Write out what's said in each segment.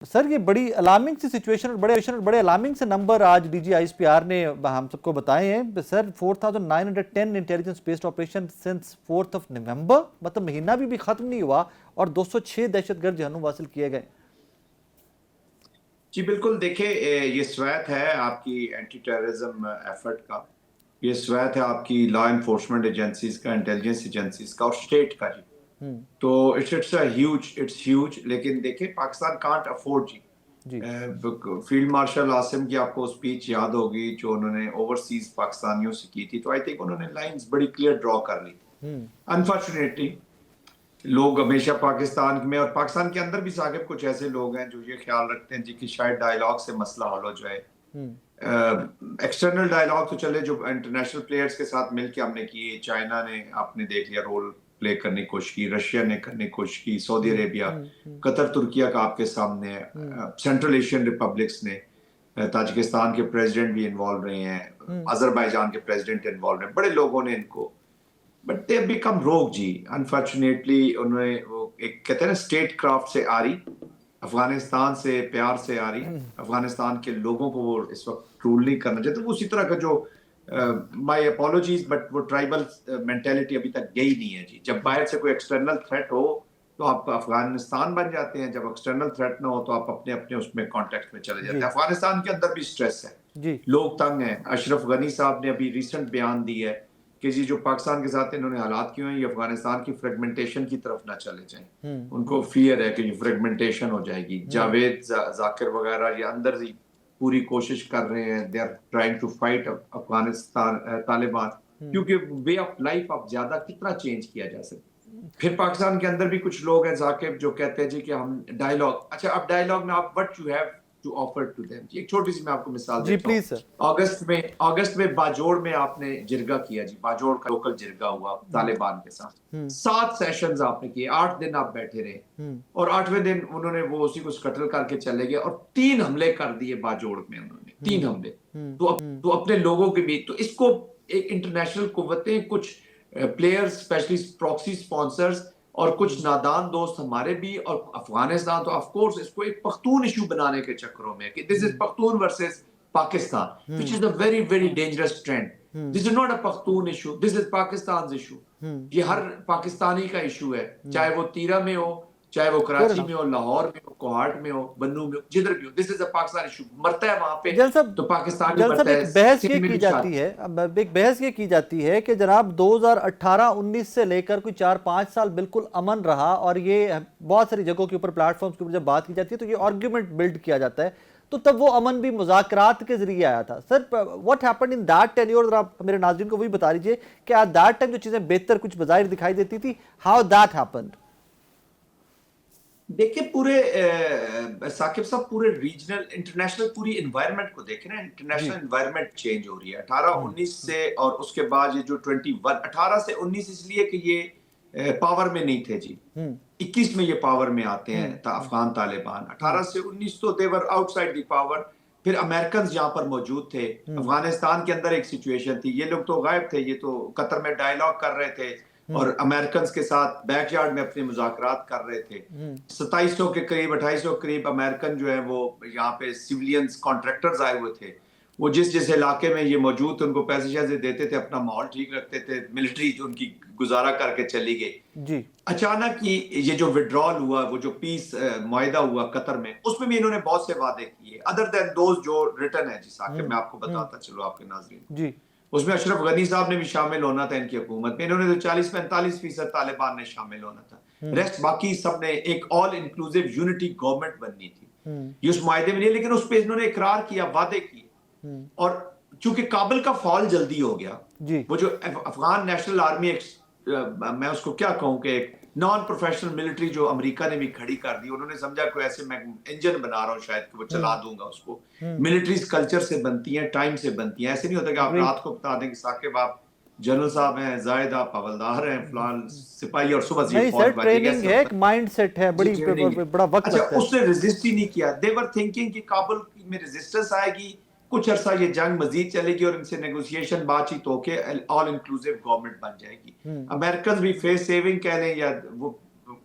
سر یہ بڑی الارمنگ سی سچویشن اور بڑے الارمنگ سے نمبر آج D G I S P R نے ہم سب کو بتائے ہیں sir. 4910 intelligence based operations 4 نومبر, مطلب مہینہ بھی ختم نہیں ہوا, اور 206 دہشت گرد جہنم حاصل کیے گئے. جی بالکل, دیکھیں یہ سویت ہے آپ کی اینٹی ٹیررزم ایفرٹ کا, یہ سویت ہے آپ کی لا انفورسمنٹ ایجنسیز کا, انٹیلیجنس ایجنسیز کا اور اسٹیٹ کا. جی تو اٹس ہیوج. لیکن دیکھیں پاکستان کانٹ افورڈ جی. فیلڈ مارشل عاصم کی آپ کو اسپیچ یاد ہوگی جو انہوں نے اوورسیز پاکستانیوں سے کی تھی, تو آئی تھنک انہوں نے لائنز بڑی کلیئر ڈرا کر لی. انفارچونیٹلی لوگ ہمیشہ پاکستان میں اور پاکستان کے اندر بھی ثاقب کچھ ایسے لوگ ہیں جو یہ خیال رکھتے ہیں جی کہ شاید ڈائیلاگ سے مسئلہ حل ہو جائے. ایکسٹرنل ڈائیلاگ تو چلے جو انٹرنیشنل پلیئرز کے ساتھ مل کے ہم نے کی, چائنا نے آپ نے دیکھ لیا رول پلے کرنے کی کوشش کی, رشیا نے کرنے کی کوشش کی, سعودی عربیہ, قطر, ترکیہ کا آپ کے سامنے ہے, سینٹرل ایشین ریپبلکس نے, تاجکستان کے پریزیڈنٹ بھی انوالو رہے ہیں, آذربائیجان کے پریزیڈنٹ انوالو رہے ہیں, بڑے لوگوں نے ان کو, بٹ دے بیکم روگ جی. انفارچونیٹلی انہوں نے وہ ایک کہتے ہیں نا اسٹیٹ کرافٹ سے آ رہی, افغانستان سے پیار سے آ رہی, افغانستان کے لوگوں کو وہ اس وقت رول نہیں کرنا چاہتے. وہ اسی طرح کا جو مائی اپولوجیز بٹ وہ ٹرائبل مینٹیلٹی ابھی تک گئی نہیں ہے جی. جب باہر سے کوئی ایکسٹرنل تھریٹ ہو تو آپ افغانستان بن جاتے ہیں, جب ایکسٹرنل تھریٹ نہ ہو تو آپ اپنے اپنے اس میں کانٹیکٹ میں چلے جاتے ہیں. افغانستان کے اندر بھی سٹریس ہے, لوگ تنگ ہیں. اشرف غنی صاحب نے ابھی ریسنٹ بیان دی ہے کہ جی جو پاکستان کے ساتھ انہوں نے حالات کیے ہیں یہ افغانستان کی فریگمنٹیشن کی طرف نہ چلے جائیں. ان کو فیئر ہے کہ یہ فریگمنٹیشن ہو جائے گی. جاوید ذاکر وغیرہ یہ اندر ہی پوری کوشش کر رہے ہیں, they are trying to fight Afghanistan Taliban, کیونکہ وے آف لائف اب زیادہ کتنا چینج کیا جا سکتا. پھر پاکستان کے اندر بھی کچھ لوگ ہیں ذاکر جو کہتے ہیں جی کہ ہم ڈائیلاگ, اچھا اب ڈائیلاگ میں آپ what you have to offer to them. ایک چھوٹی سی میں آپ کو مثال دیتا ہوں. اگست میں باجوڑ میں آپ نے جرگہ کیا جی, باجوڑ کا لوکل جرگہ ہوا طالبان کے ساتھ. 7 سیشنز آپ نے کیے, 8 دن آپ بیٹھے رہے, اور 8ویں دن انہوں نے وہ اسی کو قتل کر کے چلے گئے, اور 3 حملے کر دیے باجوڑ میں انہوں نے, 3 حملے. تو اپنے لوگوں کے بھی, تو اس کو ایک انٹرنیشنل قوتیں, کچھ پلیئرز اسپیشلی پراکسی سپانسرز اور کچھ نادان دوست ہمارے بھی, اور افغانستان تو آف کورس اس کو ایک پختون ایشو بنانے کے چکروں میں کہ this is Pakhtun versus Pakistan, which is a very, very dangerous trend. This is not a Pakhtun issue. This is Pakistan's issue. یہ ہر پاکستانی کا ایشو ہے, چاہے وہ تیرہ میں ہو, چاہے وہ کراچی میں ہو, لاہور میں ہو, کوہاٹ میں ہو, بنو میں ہو, جدھر بھی ہو. This is a Pakistan issue. مرتا ہے وہاں پہ تو پاکستانی مرتا ہے. ایک بحث یہ کی جاتی ہے, ایک بحث یہ کی جاتی ہے کہ جناب 2018-19 سے لے کر کوئی 4-5 سال بالکل امن رہا, اور یہ بہت ساری جگہوں کے اوپر پلیٹ فارمز کے اوپر جب بات کی جاتی ہے تو یہ آرگیومنٹ بلڈ کیا جاتا ہے, تو تب وہ امن بھی مذاکرات کے ذریعے آیا تھا. Sir what happened in that tenure, ذرا میرے ناظرین کو وہی بتا دیجیے کہ ایٹ دیٹ ٹائم جو چیزیں بہتر کچھ بظاہر دکھائی دیتی تھی, ہاؤ دیٹ ہیپنڈ. دیکھیں پورے ثاقب صاحب پورے ریجنل انٹرنیشنل پوری انوائرمنٹ کو دیکھیں نا, انٹرنیشنل انوائرمنٹ چینج ہو رہی ہے 18-19 سے, اور اس کے بعد یہ جو 18 سے 19 اس لیے کہ یہ پاور میں نہیں تھے جی. 21 میں یہ پاور میں آتے ہیں افغان طالبان. 18 سے 19 تو they were outside the power. پھر امریکنز یہاں پر موجود تھے. افغانستان کے اندر ایک سچویشن تھی, یہ لوگ تو غائب تھے, یہ تو قطر میں ڈائیلاگ کر رہے تھے اور امریکنز کے ساتھ بیک یارڈ میں اپنے مذاکرات کر رہے تھے. 2700 کے قریب 2800 کے قریب امریکن جو ہیں وہ یہاں پہ سیولینز کانٹریکٹرز آئے ہوئے تھے. وہ جس علاقے میں یہ موجود تھے ان کو پیسے شیسے دیتے تھے, اپنا ماحول ٹھیک رکھتے تھے, ملٹری جو ان کی گزارا کر کے چلی گئی. اچانک یہ جو وڈرال ہوا, وہ جو پیس معاہدہ ہوا قطر میں, اس میں بھی انہوں نے بہت سے وعدے کیے ادر دین دوز جو ریٹن ہے جی ثاقب, میں آپ کو بتاتا چلو آپ کے ناظرین. اس میں اشرف غنی صاحب نے بھی شامل ہونا تھا ان کی حکومت میں, انہوں نے تو 40-45% طالبان نے شامل ہونا تھا, ریسٹ باقی سب نے ایک آل انکلوسیو یونٹی گورنمنٹ بننی تھی. یہ اس معاہدے میں نہیں, لیکن اس پہ انہوں نے اقرار کیا, وعدے کیے, اور چونکہ کابل کا فال جلدی ہو گیا, وہ جو افغان نیشنل آرمی, میں اس کو کیا کہوں کہ ایک نان پروفیشنل ملٹری جو امریکہ نے بھی کھڑی کر دی, انہوں نے سمجھا کوئی ایسے میں انجن بنا رہا ہوں شاید کہ وہ چلا دوں گا اس کو. ملٹریز کلچر سے بنتی ہیں, ٹائم سے بنتی ہیں, ایسے نہیں ہوتا کہ آپ رات کو بتا دیں کہ ثاقب آپ جنرل صاحب ہیں, زائد آپ حوالدار ہیں, فلان سپاہی, اور صبح سے فوج بچے گئے. ایک مائنڈ سیٹ ہے, بڑا وقت لگتا ہے. اچھا اس نے ریزسٹ ہی نہیں کیا. دے ور تھنکنگ کہ کابل میں ریزسٹنس آئے گی, کچھ عرصہ یہ جنگ مزید چلے گی, اور ان سے نیگوسیشن بات چیت ہو کے آل انکلوسیو گورنمنٹ بن جائے گی. امریکنز بھی فیس سیونگ کہہ لیں یا وہ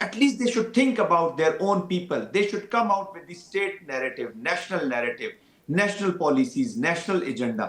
At least they should think about their own people. They should come out with the state narrative, national policies, national agenda.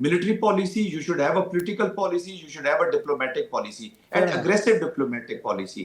military policy, you should have a political policy, you should have a diplomatic policy and aggressive diplomatic policy.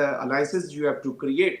alliances you have to create.